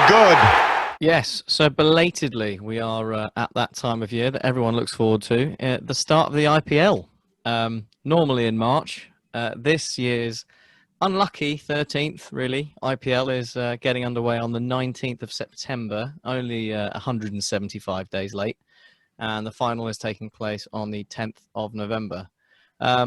good. Yes, so belatedly, we are at that time of year that everyone looks forward to, the start of the IPL. Normally in March. This year's unlucky 13th, really. IPL is getting underway on the 19th of September, only 175 days late. And the final is taking place on the 10th of November. I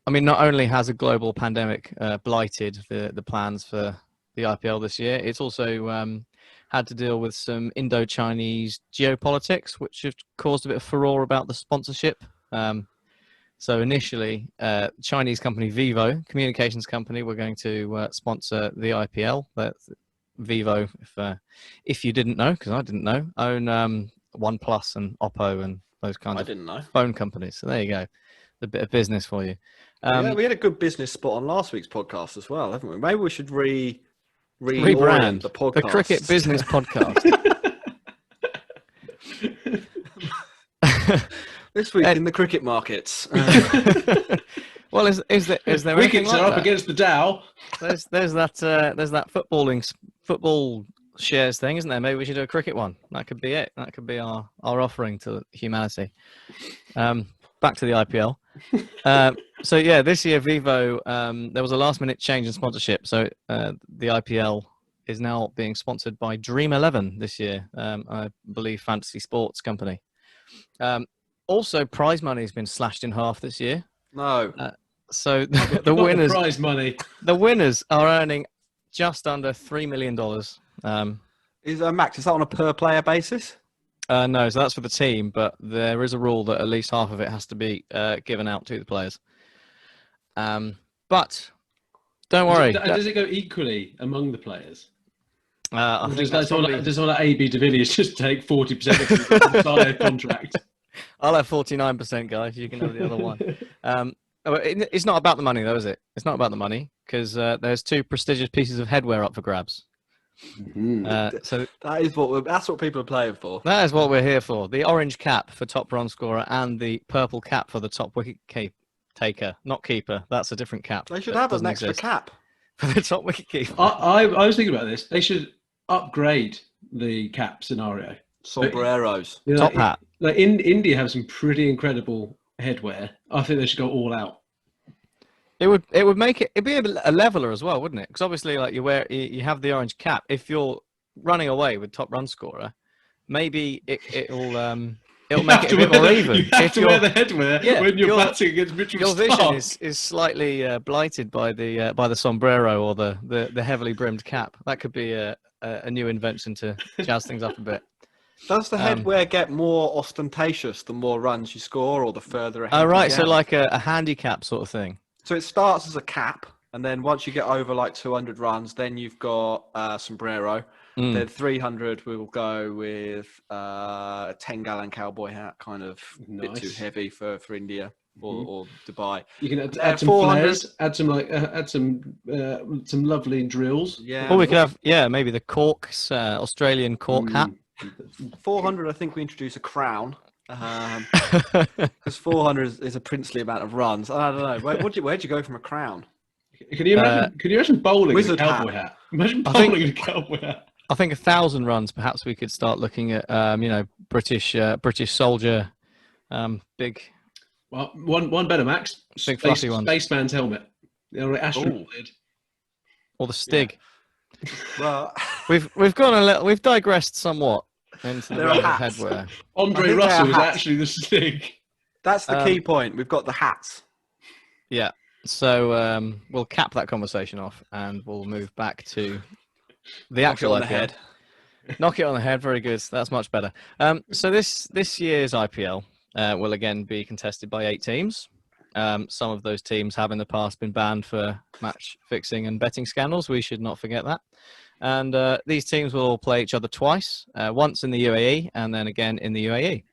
mean, not only has a global pandemic blighted the plans for the IPL this year, it's also had to deal with some Indo-Chinese geopolitics, which have caused a bit of furore about the sponsorship. So initially, Chinese company Vivo, communications company, were going to sponsor the IPL. But Vivo, if you didn't know, because I didn't know, own OnePlus and Oppo and those kinds of phone companies. So there you go, a bit of business for you. Yeah, we had a good business spot on last week's podcast as well, haven't we? Maybe we should rebrand the podcast. The Cricket Business Podcast. This week in the cricket markets. Well, is there anything Wickets like are up that? against the Dow. There's that football shares thing, isn't there? Maybe we should do a cricket one. That could be it. That could be our offering to humanity. Back to the IPL. So yeah, this year Vivo, there was a last minute change in sponsorship. So the IPL is now being sponsored by Dream 11 this year. I believe fantasy sports company. Also, prize money has been slashed in half this year. No. So the winners, prize money. the winners are earning just under $3 million. Max, is that on a per player basis? No, so that's for the team, but there is a rule that at least half of it has to be given out to the players. But don't worry. Does it go equally among the players? I think Does all that AB de Villiers just take 40% of the entire contract? I'll have 49%, guys. You can have the other one. It's not about the money, though, is it? It's not about the money because there's two prestigious pieces of headwear up for grabs. So that's what people are playing for. That is what we're here for. The orange cap for top run scorer and the purple cap for the top wicket taker, not keeper. That's a different cap. They should have an extra cap for the top wicket keeper. I was thinking about this. They should upgrade the cap scenario. Sombreros. Top hat. Like India have some pretty incredible headwear. I think they should go all out. It would make it'd be a leveler as well, wouldn't it? Because obviously, like you have the orange cap. If you're running away with top run scorer, maybe it'll make it a bit more even. You have to wear the headwear when you're batting against Mitchell Your Starc. vision is slightly blighted by the sombrero or the heavily brimmed cap. That could be a new invention to jazz things up a bit. Does the headwear get more ostentatious the more runs you score or the further ahead? Oh, right. You So get? like a handicap sort of thing. So it starts as a cap, and then once you get over like 200 runs, then you've got sombrero. Then 300 we'll go with a 10-gallon cowboy hat, kind of a bit too heavy for India or Dubai. You can add some flares, add some lovely drills. Yeah. Or we could have maybe the corks, Australian cork hat. 400, I think we introduce a crown. Because 400 is a princely amount of runs. I don't know. Where'd you go from a crown? Can you imagine bowling with a cowboy hat? Imagine bowling with a cowboy hat. I think 1,000 runs. Perhaps we could start looking at British soldier, big. Well, one better, Max. Big fluffy one. Spaceman's helmet. Astronaut lid. Or the Stig. Yeah. Well, we've gone a little. We've digressed somewhat into the world of headwear. Andre Russell is actually the Stig. That's the key point. We've got the hats. Yeah. So we'll cap that conversation off, and we'll move back to the actual IPL. Knock it on the head. Very good. That's much better. So this year's IPL will again be contested by 8 teams. Some of those teams have in the past been banned for match fixing and betting scandals. We should not forget that. And these teams will play each other twice, once in the UAE and then again in the UAE.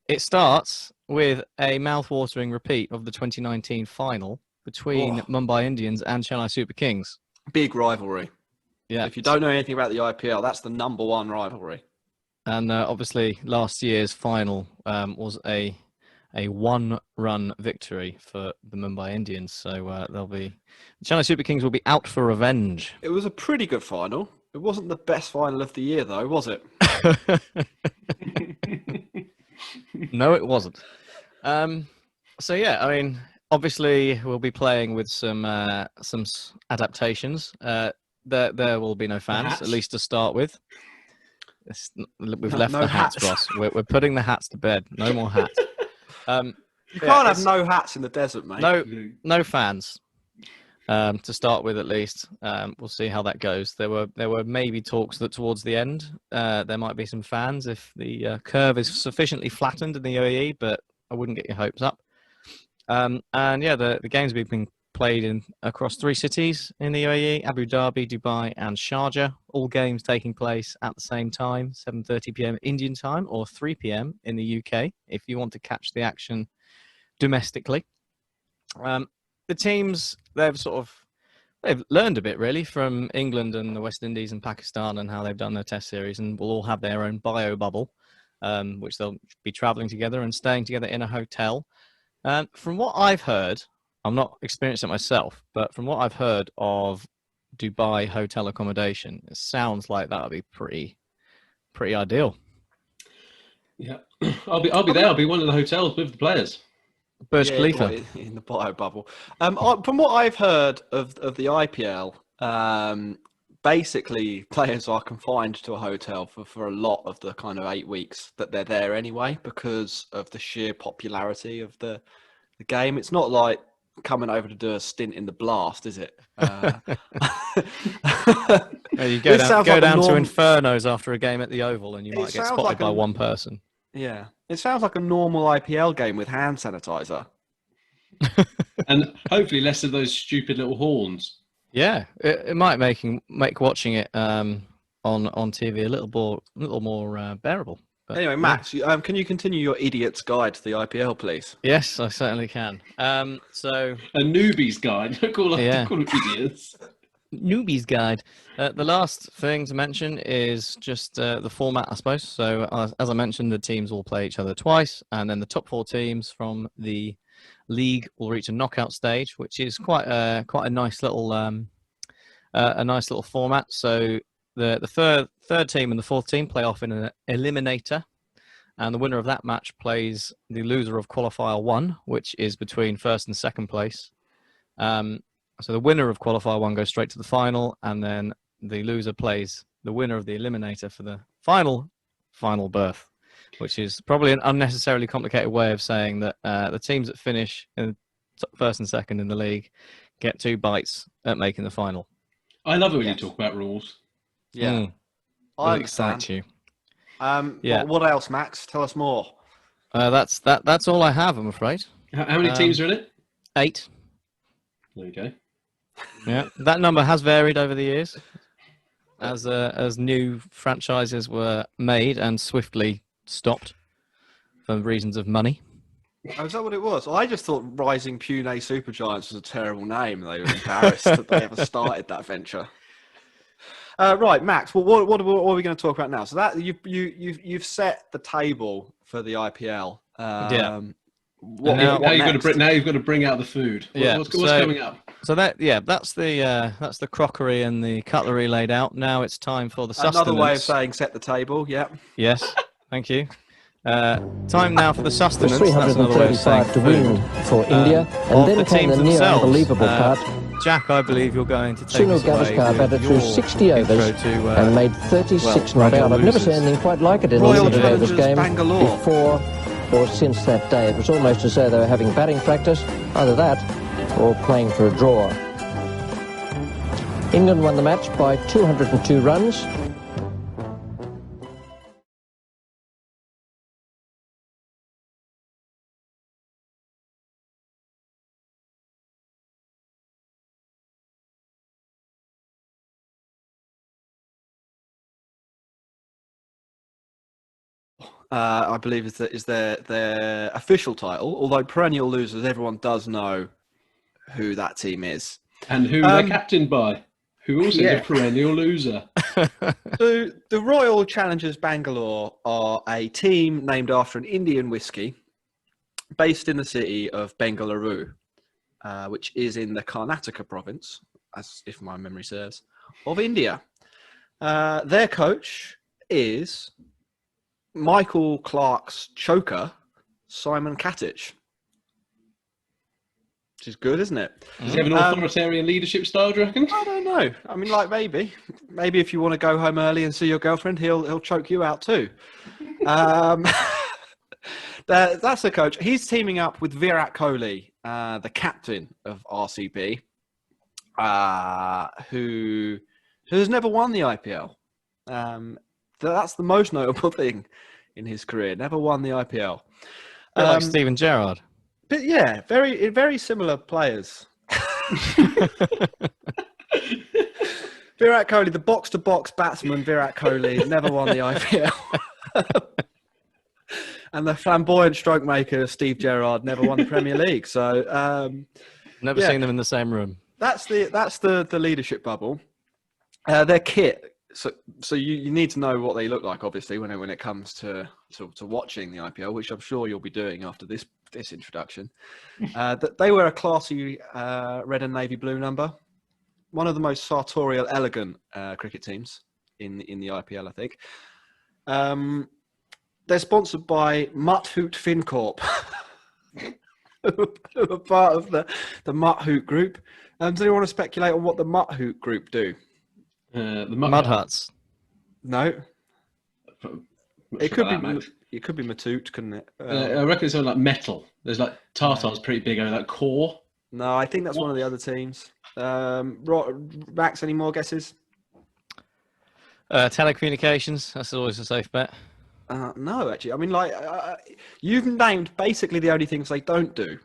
It starts with a mouth-watering repeat of the 2019 final between Mumbai Indians and Chennai Super Kings. Big rivalry. Yeah. If you don't know anything about the IPL, that's the number one rivalry. And obviously, last year's final was a one-run victory for the Mumbai Indians. So the Chennai Super Kings will be out for revenge. It was a pretty good final. It wasn't the best final of the year, though, was it? No, it wasn't. So yeah, I mean, obviously we'll be playing with some adaptations. There will be no fans, hats? at least to start with. We've No- left no the hats, hats. Ross. We're putting the hats to bed. No more hats. You Yeah, can't have it's- no hats in the desert, mate. no fans. To start with, at least. We'll see how that goes. There were maybe talks that towards the end there might be some fans if the curve is sufficiently flattened in the UAE, but I wouldn't get your hopes up. And yeah, the games have been played across 3 cities in the UAE: Abu Dhabi, Dubai, and Sharjah. All games taking place at the same time, 7:30 p.m. Indian time or 3 p.m. in the UK, if you want to catch the action domestically. The teams, they've learned a bit really from England and the West Indies and Pakistan and how they've done their test series, and will all have their own bio bubble, which they'll be traveling together and staying together in a hotel. From what I've heard, I'm not experienced it myself, but from what I've heard of Dubai hotel accommodation, it sounds like that would be pretty ideal. Yeah, I'll be there. I'll be one of the hotels with the players. Burj Khalifa. In the bio bubble. From what I've heard of the IPL, basically players are confined to a hotel for a lot of the kind of 8 weeks that they're there anyway, because of the sheer popularity of the game. It's not like coming over to do a stint in the Blast, is it? You go This down, sounds like a to norm- Inferno's after a game at the Oval, and you might get sounds spotted like by a- one person. Yeah, it sounds like a normal IPL game with hand sanitizer. And hopefully less of those stupid little horns. Yeah, it might make watching it on TV a little more bearable. But, Anyway, yeah. Max, can you continue your idiot's guide to the IPL, please? Yes, I certainly can. So A newbie's guide. Don't call them idiots. newbie's guide. The last thing to mention is just the format, I suppose. So as I mentioned, the teams will play each other twice, and then the top 4 teams from the league will reach a knockout stage, which is quite a nice little format. So the third team and the 4th team play off in an eliminator, and the winner of that match plays the loser of qualifier 1, which is between 1st and 2nd place. So the winner of qualifier 1 goes straight to the final, and then the loser plays the winner of the eliminator for the final berth, which is probably an unnecessarily complicated way of saying that the teams that finish in 1st and 2nd in the league get 2 bites at making the final. I love it when Yes. you talk about rules. Yeah, I understand. Excites you. Yeah. What else, Max? Tell us more. That's all I have, I'm afraid. How many teams are in it? 8. There you go. Yeah, that number has varied over the years as new franchises were made and swiftly stopped for reasons of money. Oh, is that what it was? I just thought Rising Pune Supergiants was a terrible name. They were embarrassed that they ever started that venture. Right, Max. Well, what are we going to talk about now? So that you've set the table for the IPL. Yeah. Now you've got to bring out the food. What's coming up? So that's the crockery and the cutlery laid out. Now it's time for the sustenance. Another way of saying set the table. Yeah. Yes. Thank you. Time now for the sustenance. Was 335 to win for India, and then came the near unbelievable part. Jack, I believe you're going to take Sunil us away Gavaskar batted through 60 overs and made 36 not out. I've never seen anything quite like it in a limited overs game Bangalore. before or since that day. It was almost as though they were having batting practice, either that or playing for a draw. England won the match by 202 runs. I believe is their official title. Although perennial losers, everyone does know who that team is and who they're captained by, who also is a perennial loser. So the Royal Challengers Bangalore are a team named after an Indian whiskey, based in the city of Bengaluru, which is in the Karnataka province, as if my memory serves, of India. Their coach is Michael Clark's choker, Simon Katic. Which is good, isn't it? Does he have an authoritarian leadership style, do you reckon? I don't know. I mean, like maybe if you want to go home early and see your girlfriend, he'll choke you out too. That's the coach. He's teaming up with Virat Kohli, the captain of RCB, who has never won the IPL. That's the most notable thing in his career. Never won the IPL. Like Steven Gerrard. But yeah, very similar players. Virat Kohli, the box-to-box batsman, Virat Kohli, never won the IPL. And the flamboyant stroke maker, Steve Gerrard, never won the Premier League. So never seen them in the same room. That's the leadership bubble. Their kit. So you need to know what they look like, obviously, when it comes to watching the IPL, which I'm sure you'll be doing after this introduction. They wear a classy red and navy blue number. One of the most sartorial, elegant cricket teams in the IPL, I think. They're sponsored by Mutt Hoot FinCorp, who are part of the Mutt Hoot Group. Do you want to speculate on what the Mutt Hoot Group do? The Mud Huts. No. It could be. Max. It could be Matoot, couldn't it? I reckon it's something like metal. There's like Tartar's pretty big over that core. No, I think that's one of the other teams. Max, any more guesses? Telecommunications. That's always a safe bet. No, actually. I mean, you've named basically the only things they don't do.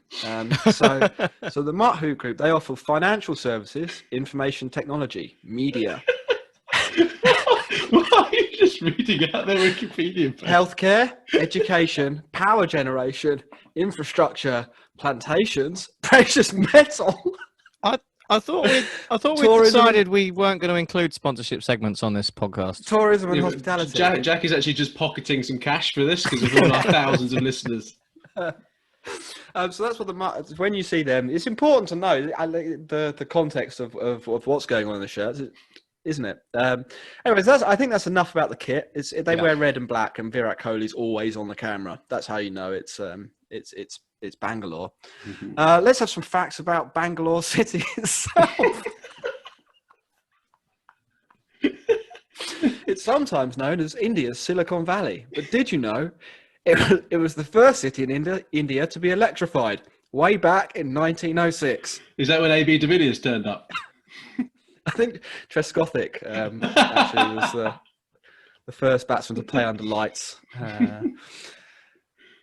So the Mutt Hoot Group, they offer financial services, information technology, media. Why are you just reading out their Wikipedia page? Healthcare, education, power generation, infrastructure, plantations, precious metal. I thought we decided we weren't going to include sponsorship segments on this podcast. Tourism and hospitality. Jack is actually just pocketing some cash for this because of all our thousands of listeners. So that's what when you see them, it's important to know the context of what's going on in the shirts, isn't it? Anyways, I think that's enough about the kit. They wear red and black, and Virat Kohli's always on the camera. That's how you know it's Bangalore. Mm-hmm. Let's have some facts about Bangalore city itself. It's sometimes known as India's Silicon Valley. But did you know it was the first city in India to be electrified way back in 1906? Is that when AB de Villiers turned up? I think Trescothick actually was the first batsman to play under lights.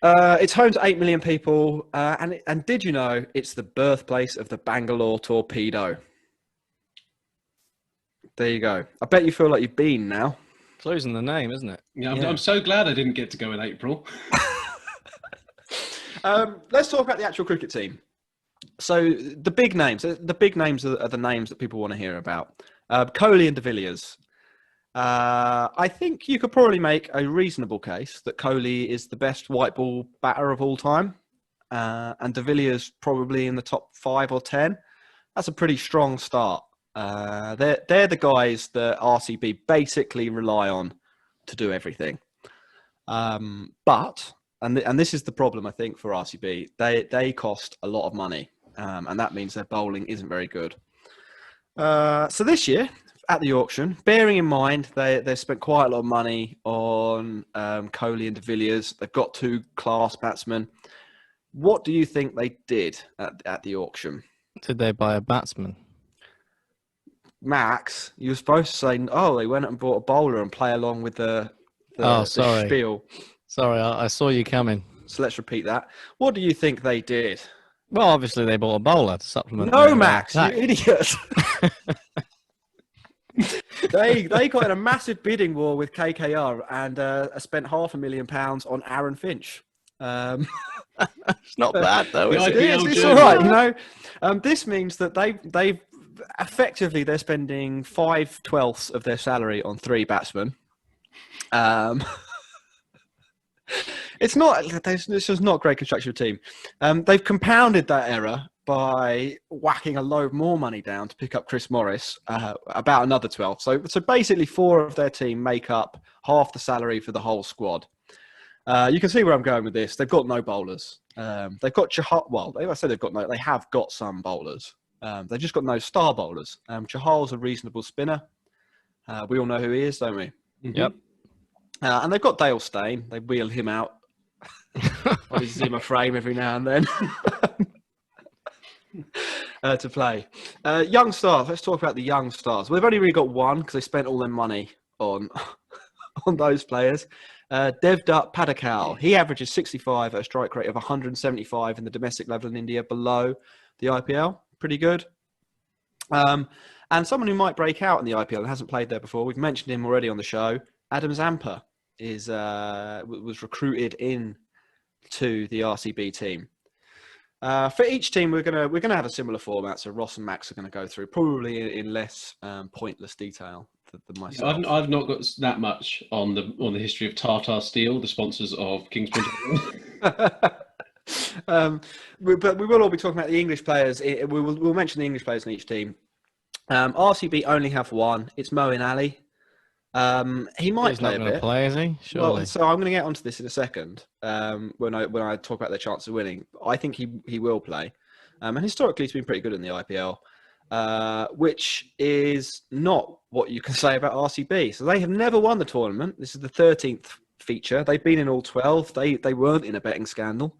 It's home to 8 million people, and did you know it's the birthplace of the Bangalore torpedo? There you go. I bet you feel like you've been now. It's losing the name, isn't it? Yeah, I'm so glad I didn't get to go in April. Let's talk about the actual cricket team. So the big names are the names that people want to hear about. Kohli and de Villiers. I think you could probably make a reasonable case that Kohli is the best white ball batter of all time, and de Villiers probably in the top 5 or 10. That's a pretty strong start. They're the guys that RCB basically rely on to do everything. But this is the problem, I think, for RCB. They cost a lot of money, and that means their bowling isn't very good. So this year at the auction, bearing in mind they spent quite a lot of money on Kohli and de Villiers, they've got 2 class batsmen. What do you think they did at the auction? Did they buy a batsman? Max, you were supposed to say, they went and bought a bowler and play along with the spiel. Sorry, I saw you coming. So let's repeat that. What do you think they did? Well, obviously they bought a bowler to supplement. No, Max, you idiot. They got in a massive bidding war with KKR and spent £500,000 on Aaron Finch. It's not bad though. It's all right, you know. This means that they've effectively they're spending 5/12 of their salary on 3 batsmen. It's just not a great construction of team. They've compounded that error by whacking a load more money down to pick up Chris Morris, about another 12. So basically 4 of their team make up half the salary for the whole squad. You can see where I'm going with this. They've got no bowlers. They've got Chahal. Well, I say they have got some bowlers. They've just got no star bowlers. Chahal's a reasonable spinner. We all know who he is, don't we? Mm-hmm. Yep. And they've got Dale Steyn. They wheel him out on his Zimmer frame every now and then to play. Young stars. Let's talk about the young stars. Well, they've only really got one because they spent all their money on those players. Devdutt Padikkal. He averages 65 at a strike rate of 175 in the domestic level in India, below the IPL. Pretty good. And someone who might break out in the IPL and hasn't played there before, we've mentioned him already on the show. Adam Zampa was recruited in to the RCB team. For each team, we're gonna have a similar format. So Ross and Max are going to go through, probably in less pointless detail than myself. I've not got that much on the history of Tata Steel, the sponsors of Kings Punjab. But we will all be talking about the English players. We'll mention the English players in each team. RCB only have one. It's Moeen Ali. He might play a bit. Play, is he? Surely. Well, so I'm going to get onto this in a second. When I talk about their chance of winning, I think he will play. And historically, he's been pretty good in the IPL, which is not what you can say about RCB. So they have never won the tournament. This is the 13th feature. They've been in all 12. They weren't in a betting scandal.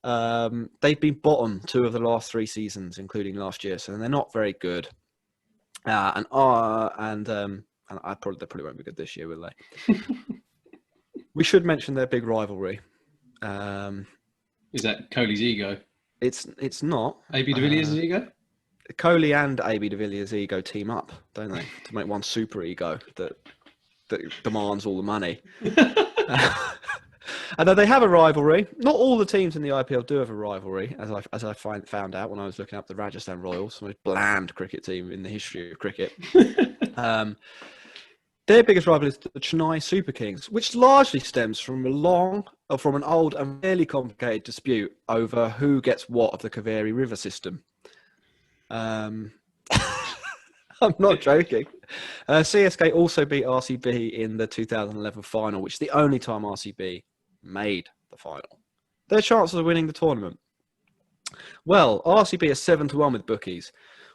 They've been bottom 2 of the last 3 seasons, including last year. So they're not very good. And they probably won't be good this year, will they? We should mention their big rivalry. Is that Kohli's ego? It's not. AB de Villiers' ego? Kohli and AB de Villiers' ego team up, don't they? To make one super ego that demands all the money. And they have a rivalry. Not all the teams in the IPL do have a rivalry, as I found out when I was looking up the Rajasthan Royals, the most bland cricket team in the history of cricket. Their biggest rival is the Chennai Super Kings, which largely stems from an old and fairly complicated dispute over who gets what of the Kaveri River system. I'm not joking. CSK also beat RCB in the 2011 final, which is the only time RCB made the final. Their chances of winning the tournament. Well, RCB are 7-1 with bookies,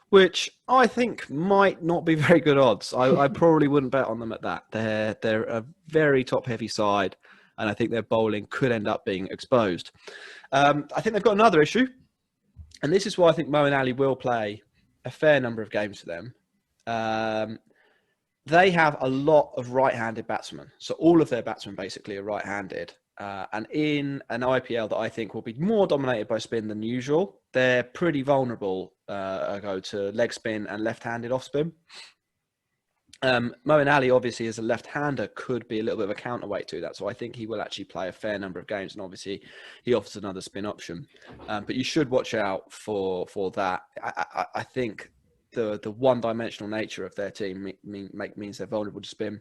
which I think might not be very good odds. I probably wouldn't bet on them at that. They're a very top-heavy side, and I think their bowling could end up being exposed. I think they've got another issue, and this is why I think Moeen Ali will play a fair number of games for them. They have a lot of right-handed batsmen. So all of their batsmen basically are right-handed. And in an IPL that I think will be more dominated by spin than usual, they're pretty vulnerable go to leg spin and left-handed off-spin. Moeen Ali, obviously, as a left-hander, could be a little bit of a counterweight to that. So I think he will actually play a fair number of games. And obviously, he offers another spin option. But you should watch out for that. I think the one-dimensional nature of their team means they're vulnerable to spin.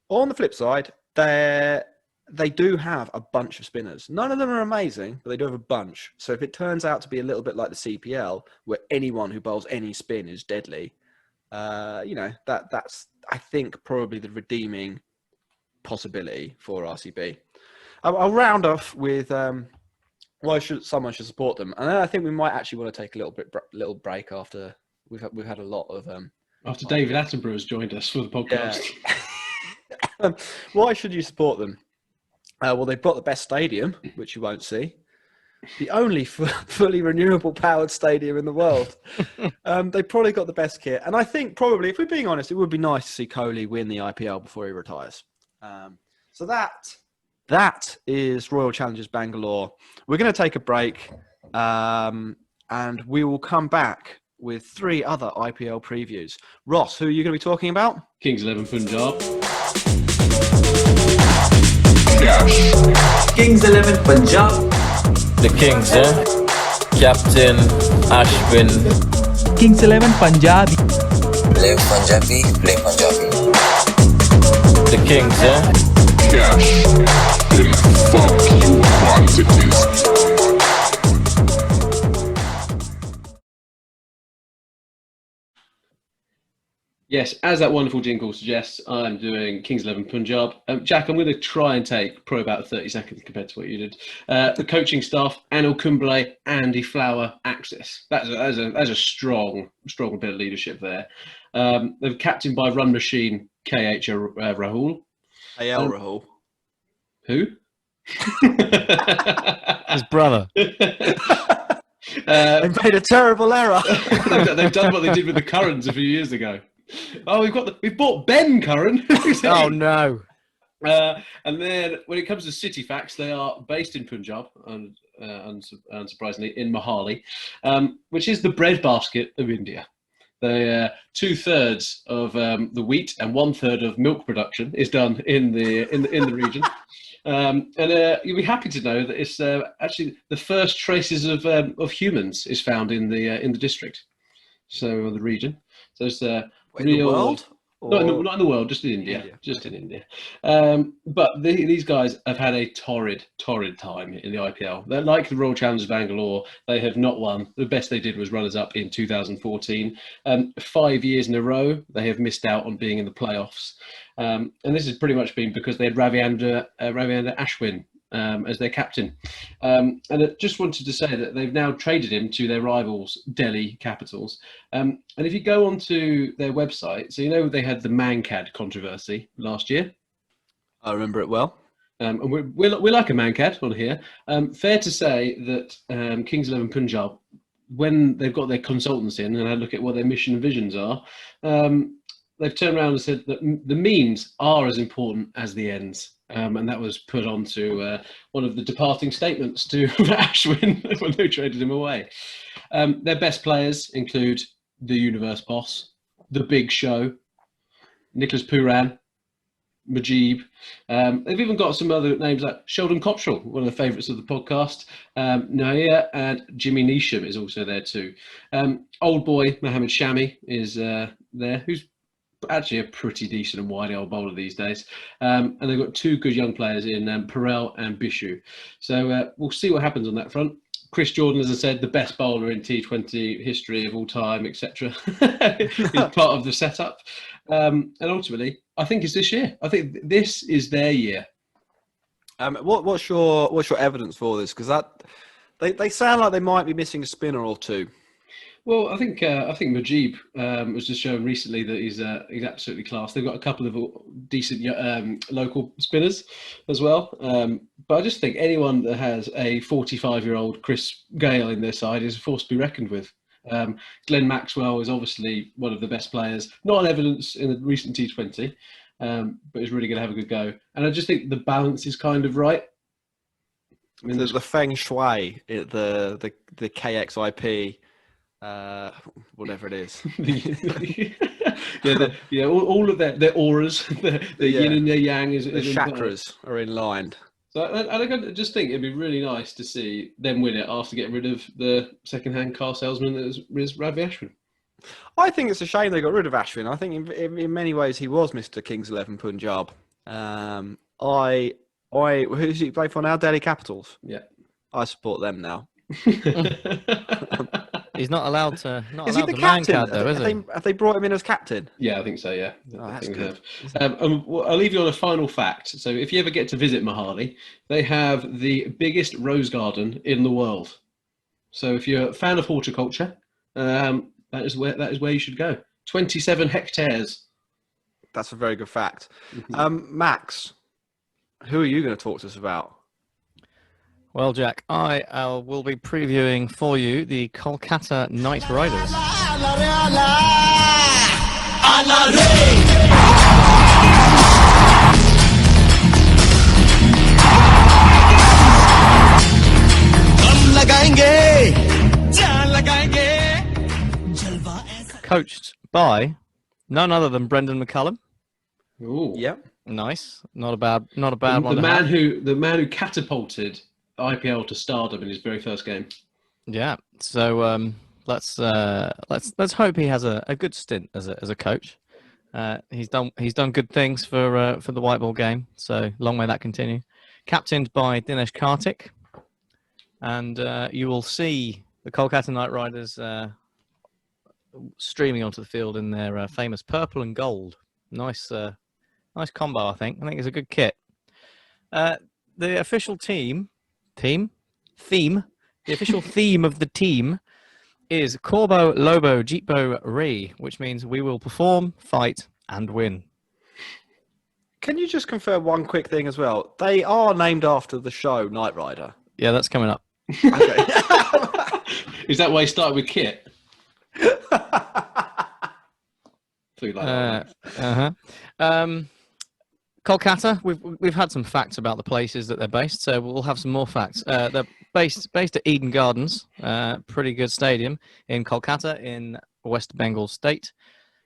On the flip side, they do have a bunch of spinners. None of them are amazing, but they do have a bunch. So if it turns out to be a little bit like the CPL, where anyone who bowls any spin is deadly, that's, I think, probably the redeeming possibility for RCB. I'll round off with why someone should support them, and then I think we might actually want to take a little break after we've had a lot of after David Attenborough has joined us for the podcast. Yeah. Why should you support them? Well, they've got the best stadium, which you won't see. The only fully renewable powered stadium in the world. They've probably got the best kit. And I think probably, if we're being honest, it would be nice to see Kohli win the IPL before he retires. So that is Royal Challengers Bangalore. We're going to take a break and we will come back with 3 other IPL previews. Ross, who are you going to be talking about? Kings 11 Punjab. Kings 11 Punjab. The Kings, Captain Ashwin. Kings 11 Punjab. Play Punjabi, play Punjabi. The Kings, Cash. Then fuck you quantities. Yes, as that wonderful jingle suggests, I'm doing Kings 11 Punjab. Jack, I'm going to try and take probably about 30 seconds compared to what you did. The coaching staff: Anil Kumble, Andy Flower, Axis. That's a strong bit of leadership there. They're captained by Run Machine KH Rahul. AL Rahul. Who? His brother. They made a terrible error. They've done what they did with the Currans a few years ago. Oh, we've bought Ben Curran. Oh no. And then when it comes to City facts, they are based in Punjab, and unsurprisingly in Mohali, which is the breadbasket of India. They 2/3 of the wheat and 1/3 of milk production is done in the region. And you'll be happy to know that it's actually the first traces of humans is found in the district, so the region. So it's In the world? Not in the world, just in India. Just in India. But these guys have had a torrid time in the IPL. They're like the Royal Challengers Bangalore. They have not won. The best they did was runners-up in 2014. 5 years in a row, they have missed out on being in the playoffs. And this has pretty much been because they had Ravinder Ashwin as their captain. And I just wanted to say that they've now traded him to their rivals, Delhi Capitals. And if you go onto their website, so you know they had the Mankad controversy last year. I remember it well. And we like a Mankad on here. Fair to say that Kings 11 Punjab, when they've got their consultants in and had a look at what their mission and visions are, they've turned around and said that the means are as important as the ends. And that was put onto one of the departing statements to Ashwin when they traded him away. Their best players include the Universe Boss, The Big Show, Nicholas Puran, Majib. They've even got some other names like Sheldon Cottrell, one of the favourites of the podcast. Nair and Jimmy Neesham is also there too. Old boy Mohammed Shami is there, who's actually a pretty decent and wily old bowler these days. And they've got two good young players in Perel and Bishu. So we'll see what happens on that front. Chris Jordan, as I said, the best bowler in T20 history of all time, etc. is part of the setup. And ultimately, I think it's this year. I think this is their year. What's your evidence for this? Because they sound like they might be missing a spinner or two. Well, I think Majib was just showing recently that he's absolutely class. They've got a couple of decent local spinners as well. But I just think anyone that has a 45-year-old Chris Gale in their side is a force to be reckoned with. Glenn Maxwell is obviously one of the best players, not on evidence in the recent T20, but is really going to have a good go. And I just think the balance is kind of right. I mean, the Feng Shui, the KXIP. Whatever it is. All of their auras, the yin and the yang is the chakras are in line. So I just think it'd be really nice to see them win it after getting rid of the second-hand car salesman that is Ravi Ashwin. I think it's a shame they got rid of Ashwin. I think in many ways he was Mr. Kings 11 Punjab. Who's he play for now? Delhi Capitals. Yeah, I support them now. He's not allowed to. Is he the captain? Though, is he? Have they brought him in as captain? Yeah, I think so. Yeah, that's good. I'll leave you on a final fact. So, if you ever get to visit Mohali, they have the biggest rose garden in the world. So, if you're a fan of horticulture, that is where you should go. 27 hectares. That's a very good fact. Max, who are you going to talk to us about? Well, Jack, I will be previewing for you the Kolkata Knight Riders. Coached by none other than Brendan McCullum. Ooh, yep, nice. Not a bad one. The man who catapulted IPL to stardom in his very first game. Yeah. So let's hope he has a good stint as a coach. He's done good things for the white ball game. So long may that continue. Captained by Dinesh Karthik, and you will see the Kolkata Knight Riders streaming onto the field in their famous purple and gold. Nice combo, I think. I think it's a good kit. The official theme, the official theme of the team is Corbo, Lobo, Jeepo, Re, which means we will perform, fight, and win. Can you just confirm one quick thing as well? They are named after the show Knight Rider. Yeah, that's coming up. Okay. Is that why you started with kit? Kolkata. We've had some facts about the places that they're based, so we'll have some more facts. They're based at Eden Gardens, pretty good stadium in Kolkata in West Bengal state.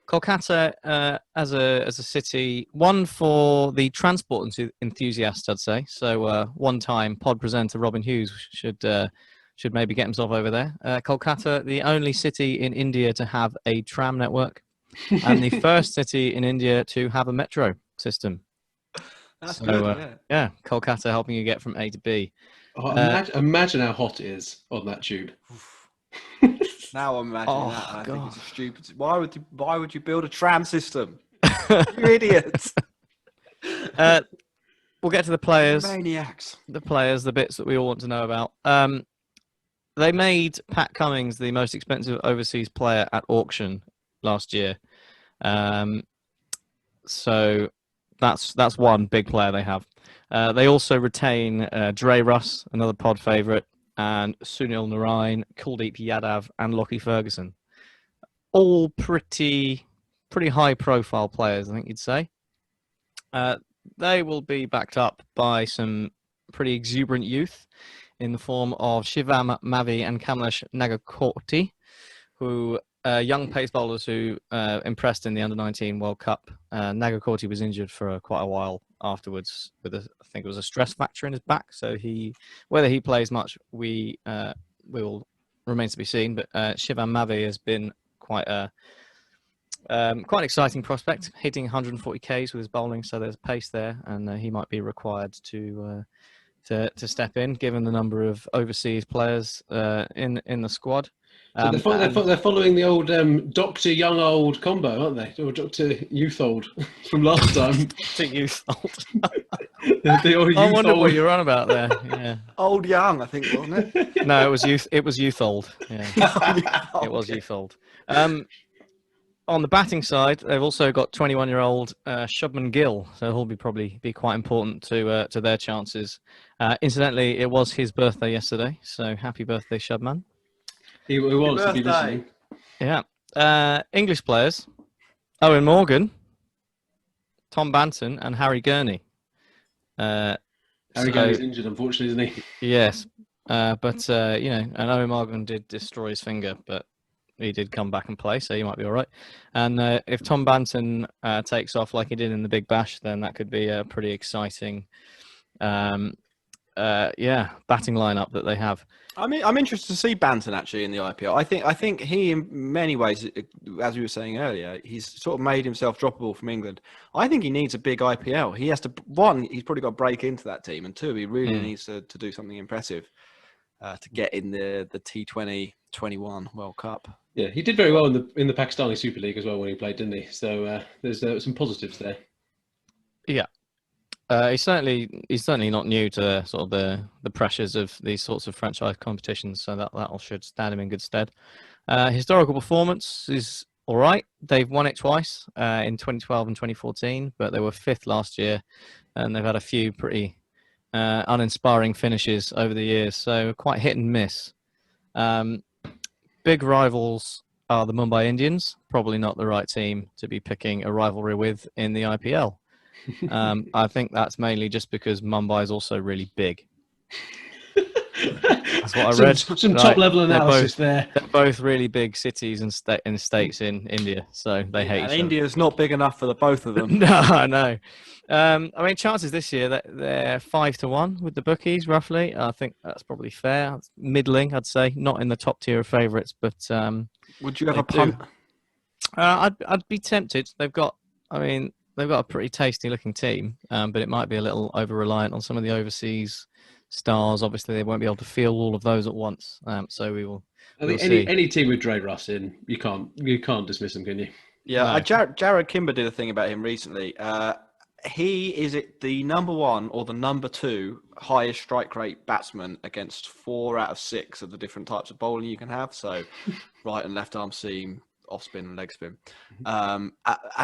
Kolkata as a city, one for the transport enthusiasts, I'd say. So one-time pod presenter Robin Hughes should maybe get himself over there. Kolkata, the only city in India to have a tram network, and the first city in India to have a metro system. That's so, good, yeah, Kolkata helping you get from A to B. Oh, imagine how hot it is on that tube. Now I'm imagining that. I God. think it's a stupid. Why would you build a tram system? You idiots! We'll get to the players. Maniacs. The bits that we all want to know about. They made Pat Cummings the most expensive overseas player at auction last year. So that's one big player they have. They also retain Dre Russ, another pod favourite, and Sunil Narain, Kuldeep Yadav, and Lockie Ferguson. All pretty high-profile players, I think you'd say. They will be backed up by some pretty exuberant youth in the form of Shivam Mavi and Kamlesh Nagakorty, who young pace bowlers who impressed in the Under-19 World Cup. Nagakorty was injured for quite a while afterwards with I think it was a stress fracture in his back. So whether he plays much, we will remains to be seen. But Shivam Mavi has been quite an exciting prospect, hitting 140 Ks with his bowling. So there's pace there, and he might be required to step in, given the number of overseas players in the squad. So they're following the old Dr. Young Old combo, aren't they? Or Dr. Youth Old from last time. Dr. Youth Old. I wonder what you're on about there. Yeah. Old Young, I think, wasn't it? No, it was Youth. It was Youth Old. Yeah. It was Youth Old. On the batting side, they've also got 21-year-old Shubman Gill, so he'll probably be quite important to their chances. Incidentally, it was his birthday yesterday, so happy birthday, Shubman. He was, if you're listening. Yeah. English players, Owen Morgan, Tom Banton, and Harry Gurney. Harry Gurney's injured, unfortunately, isn't he? Yes. But and Owen Morgan did destroy his finger, but he did come back and play, so he might be all right. And if Tom Banton takes off like he did in the Big Bash, then that could be a pretty exciting batting lineup that they have. I'm interested to see Banton actually in the IPL. I think he, in many ways, as we were saying earlier, he's sort of made himself droppable from England. I think he needs a big IPL. He has to, one, he's probably got to break into that team, and two, he really needs to do something impressive to get in the T20 21 World Cup. Yeah, he did very well in the Pakistani Super League as well when he played, didn't he? So there's some positives there. Yeah. He's certainly not new to sort of the pressures of these sorts of franchise competitions, so that should stand him in good stead. Historical performance is all right. They've won it twice in 2012 and 2014, but they were fifth last year, and they've had a few pretty uninspiring finishes over the years, so quite hit and miss. Big rivals are the Mumbai Indians, probably not the right team to be picking a rivalry with in the IPL. I think that's mainly just because Mumbai is also really big. That's what I read. Some top-level analysis there. They're both really big cities and states in India, so they hate each other. India's not big enough for the both of them. No, I know. I mean, chances this year they're 5-1 with the bookies, roughly. I think that's probably fair. It's middling, I'd say. Not in the top tier of favourites, but would you have a punt? I'd be tempted. They've got a pretty tasty looking team, but it might be a little over reliant on some of the overseas stars. Obviously, they won't be able to field all of those at once. So we will. I think any team with Dre Russ in, you can't dismiss them, can you? Yeah, No. Jared Kimber did a thing about him recently. He is the number 1 or the number 2 highest strike rate batsman against 4 out of 6 of the different types of bowling you can have. So right and left arm seam, off spin and leg spin. And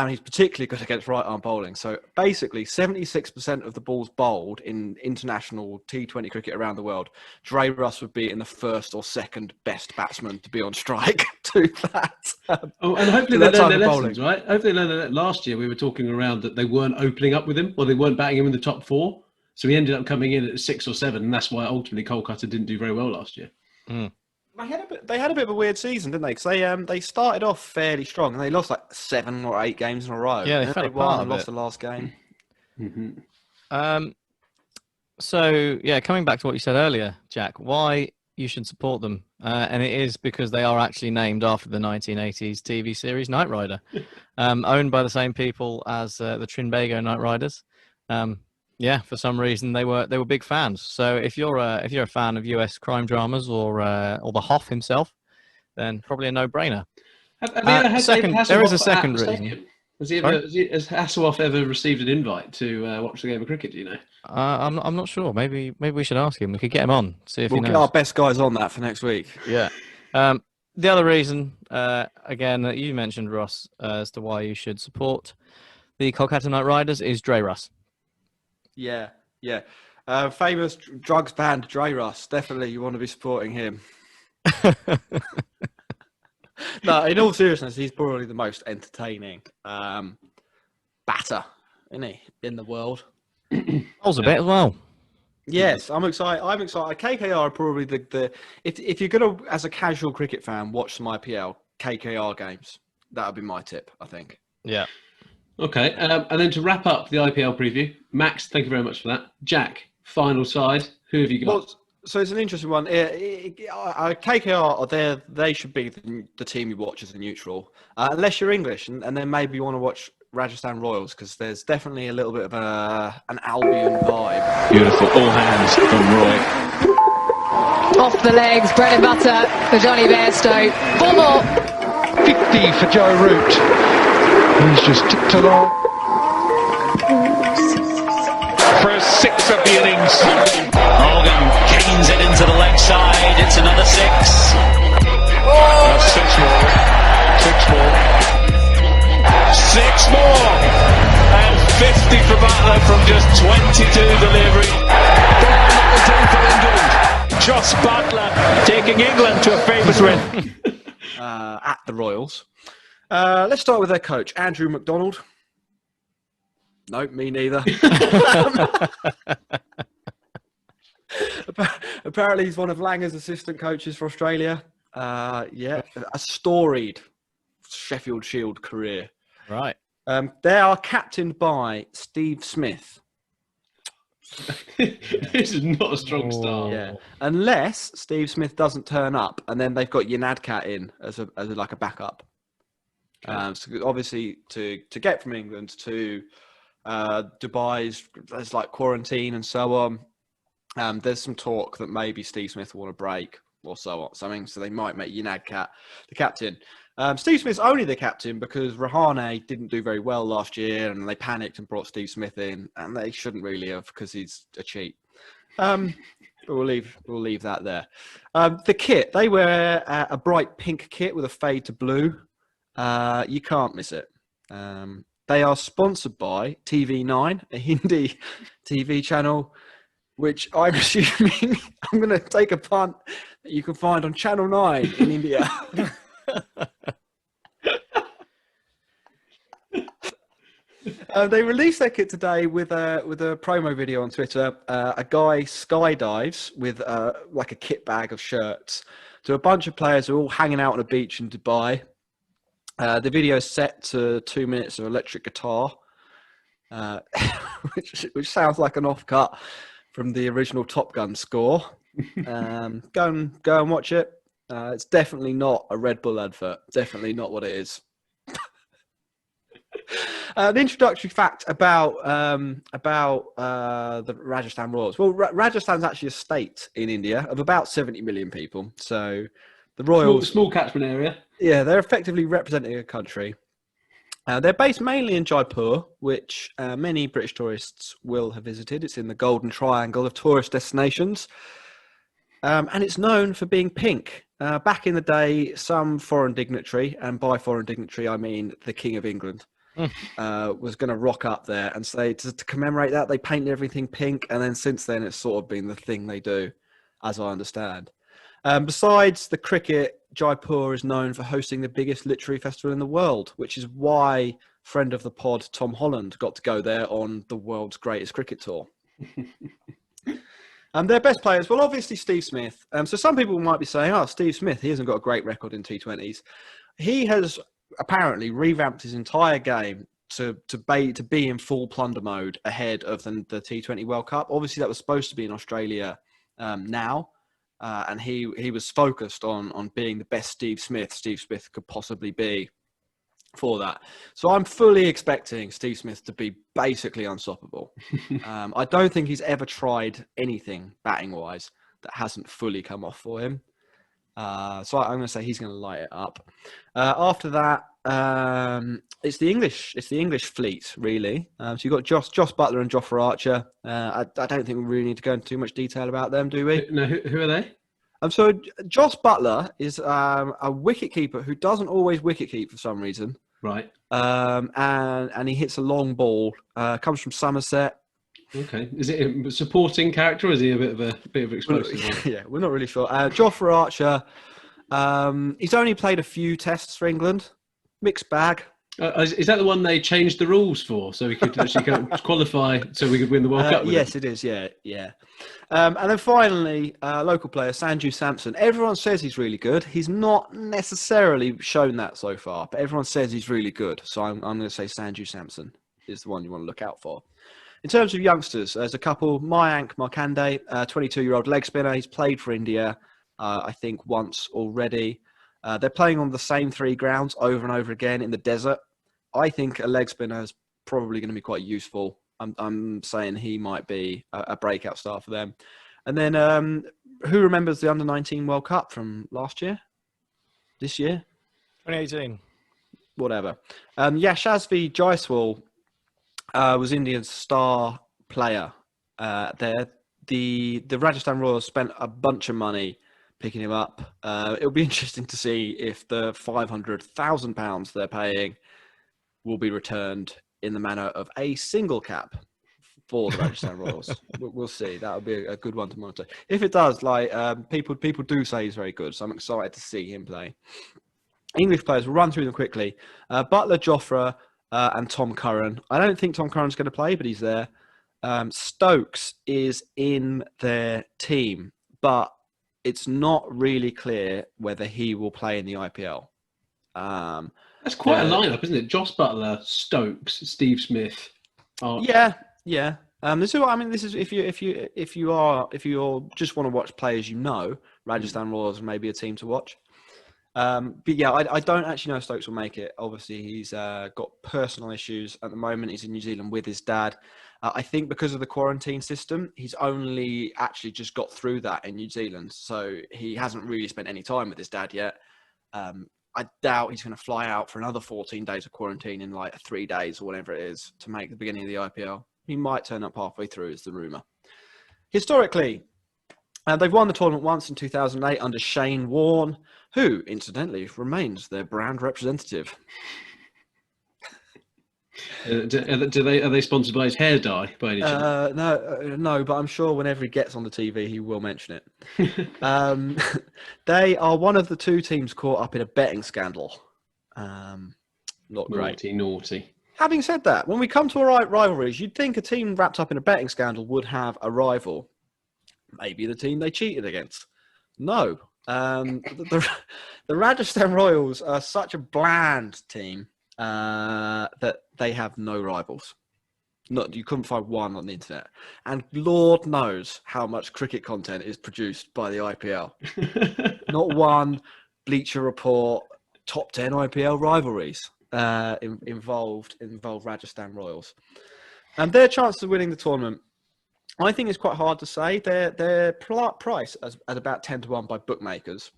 he's particularly good against right arm bowling. So basically 76% of the balls bowled in international T20 cricket around the world, Dre Russ would be in the first or second best batsman to be on strike to that. And hopefully they learn their lessons, right? Hopefully they learn that. Last year we were talking around that they weren't opening up with him, or they weren't batting him in the top 4. So he ended up coming in at 6 or 7, and that's why ultimately Kolkata didn't do very well last year. They had a bit of a weird season, didn't they? Because they started off fairly strong and they lost like 7 or 8 games in a row. Yeah, and they fell won apart and a lost bit. the last game. So yeah, coming back to what you said earlier, Jack, why you should support them, and it is because they are actually named after the 1980s TV series Knight Rider, owned by the same people as the Trinbago Knight Riders. Yeah, for some reason they were big fans. So if you're a fan of US crime dramas or the Hoff himself, then probably a no-brainer. There is a second reason. Has Hasselhoff ever received an invite to watch the game of cricket? Do you know? I'm not sure. Maybe we should ask him. We could get him on, see if We'll he get knows. our best guys on that for next week. Yeah. The other reason, again, that you mentioned, Ross, as to why you should support the Kolkata Knight Riders is Dre Russ. Yeah. Famous drugs band Dre Russ. Definitely you want to be supporting him. No, in all seriousness, he's probably the most entertaining batter, isn't he, in the world? Bowls a bit as well. Yes, I'm excited. KKR are probably the if you're gonna, as a casual cricket fan, watch some IPL KKR games. That would be my tip, I think. Yeah. Okay, and then to wrap up the IPL preview, Max, thank you very much for that. Jack, final side, who have you got? Well, so it's an interesting one. KKR are there. They should be the team you watch as a neutral, unless you're English, and then maybe you want to watch Rajasthan Royals because there's definitely a little bit of an Albion vibe. Beautiful. All hands from Roy. Off the legs, bread and butter for Johnny Bairstow. 4 more. 50 for Joe Root. He's just ticked along. First 6 of the innings. Hogan canes it into the leg side. It's another 6. That's 6 more. 6 more. And 50 for Butler from just 22 delivery. For England. Joss Butler taking England to a famous win. At the Royals. Let's start with their coach, Andrew McDonald. No, me neither. Apparently, he's one of Langer's assistant coaches for Australia. A storied Sheffield Shield career. Right. They are captained by Steve Smith. This is not a strong start. Yeah, unless Steve Smith doesn't turn up, and then they've got Yanadkat in as a backup. So obviously, to get from England to Dubai's, there's like quarantine and so on. There's some talk that maybe Steve Smith will want to break or so they might make Yanadkat the captain. Steve Smith's only the captain because Rahane didn't do very well last year, and they panicked and brought Steve Smith in, and they shouldn't really have because he's a cheat. But we'll leave that there. The kit, they wear a bright pink kit with a fade to blue. You can't miss it. They are sponsored by TV9, a Hindi TV channel, which I'm assuming, I'm going to take a punt, that you can find on Channel 9 in India. They released their kit today with a promo video on Twitter. A guy skydives with like a kit bag of shirts to a bunch of players who are all hanging out on a beach in Dubai. The video is set to 2 minutes of electric guitar, which sounds like an offcut from the original Top Gun score. Go and watch it. It's definitely not a Red Bull advert. Definitely not what it is. An introductory fact about the Rajasthan Royals. Well, Rajasthan's actually a state in India of about 70 million people. So the Royals, small catchment area. Yeah, they're effectively representing a country. They're based mainly in Jaipur, which many British tourists will have visited. It's in the Golden Triangle of tourist destinations. And it's known for being pink. Back in the day, some foreign dignitary, and by foreign dignitary I mean the King of England, was going to rock up there, and so to commemorate that, they painted everything pink, and then since then it's sort of been the thing they do, as I understand. Besides the cricket, Jaipur is known for hosting the biggest literary festival in the world, which is why friend of the pod Tom Holland got to go there on the world's greatest cricket tour. Their best players, well, obviously Steve Smith. So some people might be saying, oh, Steve Smith, he hasn't got a great record in T20s. He has apparently revamped his entire game to be in full plunder mode ahead of the T20 World Cup. Obviously, that was supposed to be in Australia now. And he was focused on being the best Steve Smith could possibly be for that. So I'm fully expecting Steve Smith to be basically unstoppable. I don't think he's ever tried anything batting-wise that hasn't fully come off for him. So I'm going to say he's going to light it up. After that, it's the English fleet, really. So you've got Josh Buttler and Jofra Archer. I don't think we really need to go into too much detail about them, do we? No, who are they? So Josh Buttler is a wicketkeeper who doesn't always wicketkeep for some reason. Right. And he hits a long ball. Comes from Somerset. Okay. Is it a supporting character, or is he a bit of explosive? Yeah, we're not really sure. Jofra Archer. He's only played a few tests for England. Mixed bag. Is that the one they changed the rules for, so we could actually qualify, so we could win the World Cup? Yes, it is. Yeah. And then finally, local player Sanju Samson. Everyone says he's really good. He's not necessarily shown that so far, but everyone says he's really good. So I'm going to say Sanju Samson is the one you want to look out for. In terms of youngsters, there's a couple. Mayank Markande, 22-year-old leg spinner. He's played for India, I think, once already. They're playing on the same three grounds over and over again in the desert. I think a leg spinner is probably going to be quite useful. I'm saying he might be a breakout star for them. And then who remembers the Under-19 World Cup from last year? This year? 2018. Whatever. Yashasvi Jaiswal was India's star player there. The Rajasthan Royals spent a bunch of money picking him up. It'll be interesting to see if the £500,000 they're paying will be returned in the manner of a single cap for the Rajasthan Royals. We'll see. That would be a good one to monitor. If it does, people do say he's very good, so I'm excited to see him play. English players, we'll run through them quickly. Butler, Jofra, and Tom Curran. I don't think Tom Curran's going to play, but he's there. Stokes is in their team, but it's not really clear whether he will play in the IPL. That's quite a lineup, isn't it? Josh Buttler, Stokes, Steve Smith. Yeah. This is if you just want to watch players, Rajasthan Royals may be a team to watch. But yeah, I don't actually know if Stokes will make it. Obviously, he's got personal issues at the moment. He's in New Zealand with his dad. I think because of the quarantine system, he's only actually just got through that in New Zealand. So he hasn't really spent any time with his dad yet. I doubt he's going to fly out for another 14 days of quarantine in 3 days or whatever it is to make the beginning of the IPL. He might turn up halfway through, is the rumour. Historically, they've won the tournament once in 2008 under Shane Warne, who, incidentally, remains their brand representative. Are they sponsored by his hair dye by any chance? No, but I'm sure whenever he gets on the TV, he will mention it. They are one of the two teams caught up in a betting scandal. Not great. Naughty. Having said that, when we come to rivalries, you'd think a team wrapped up in a betting scandal would have a rival. Maybe the team they cheated against. No. The Rajasthan Royals are such a bland team that they have no rivals. You couldn't find one on the internet. And Lord knows how much cricket content is produced by the IPL. Not one Bleacher Report top 10 IPL rivalries. involve Rajasthan Royals. And their chance of winning the tournament, I think it's quite hard to say. They're priced at about 10 to 1 by bookmakers.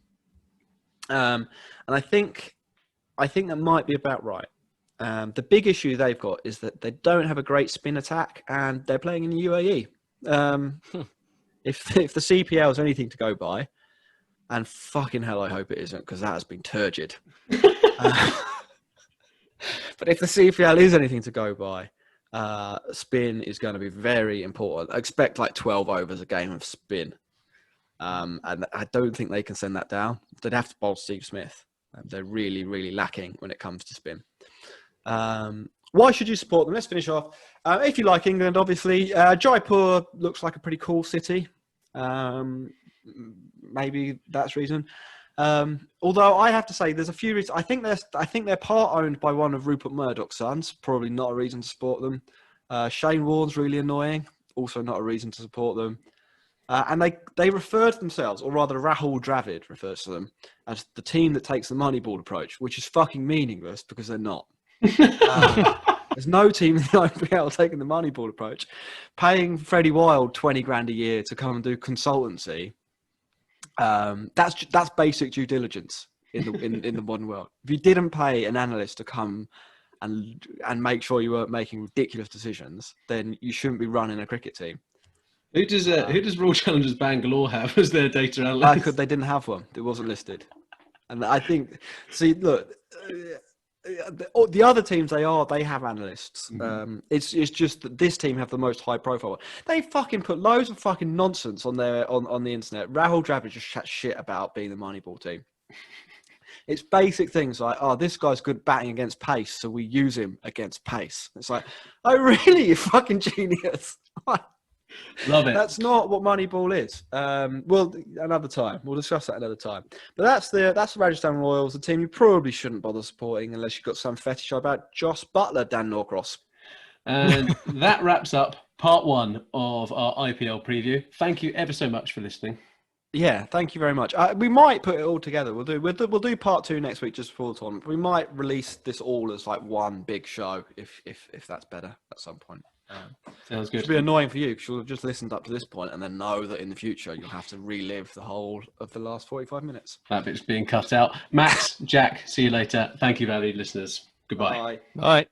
And I think that might be about right. The big issue they've got is that they don't have a great spin attack, and they're playing in the UAE. If the CPL is anything to go by, and fucking hell, I hope it isn't, because that has been turgid. But if the CPL is anything to go by, spin is going to be very important. I expect like 12 overs a game of spin. And I don't think they can send that down. They'd have to bowl Steve Smith. They're really, really lacking when it comes to spin. Why should you support them? Let's finish off. If you like England, obviously, Jaipur looks like a pretty cool city. Maybe that's reason. Although I have to say, there's a few reasons. I think they're part owned by one of Rupert Murdoch's sons. Probably not a reason to support them. Shane Warne's really annoying. Also not a reason to support them. And they refer to themselves, or rather Rahul Dravid refers to them, as the team that takes the money ball approach, which is fucking meaningless because they're not. There's no team in the IPL taking the money ball approach. Paying Freddie Wild 20 grand a year to come and do consultancy. That's basic due diligence in the modern world. If you didn't pay an analyst to come and make sure you weren't making ridiculous decisions, then you shouldn't be running a cricket team. Who does Royal Challengers Bangalore have as their data analyst? They didn't have one. It wasn't listed. And I think, look, the other teams they have analysts. It's just that this team have the most high profile. They fucking put loads of fucking nonsense on the internet. Rahul Dravid just chat shit about being the Moneyball team. It's basic things like, oh, this guy's good batting against pace, so we use him against pace. It's like, oh really, you fucking genius. Love it. That's not what Moneyball is. Well, another time. We'll discuss that another time. But that's the Rajasthan Royals, the team you probably shouldn't bother supporting unless you've got some fetish about Joss Butler, Dan Norcross. And that wraps up part 1 of our IPL preview. Thank you ever so much for listening. Yeah, thank you very much. We might put it all together. We'll do part 2 next week just before the tournament. We might release this all as like one big show if that's better at some point. Sounds good. It'll be annoying for you because you'll have just listened up to this point and then know that in the future you'll have to relive the whole of the last 45 minutes. That bit's being cut out. Max, Jack, see you later. Thank you, valued listeners. Goodbye. Bye. Bye.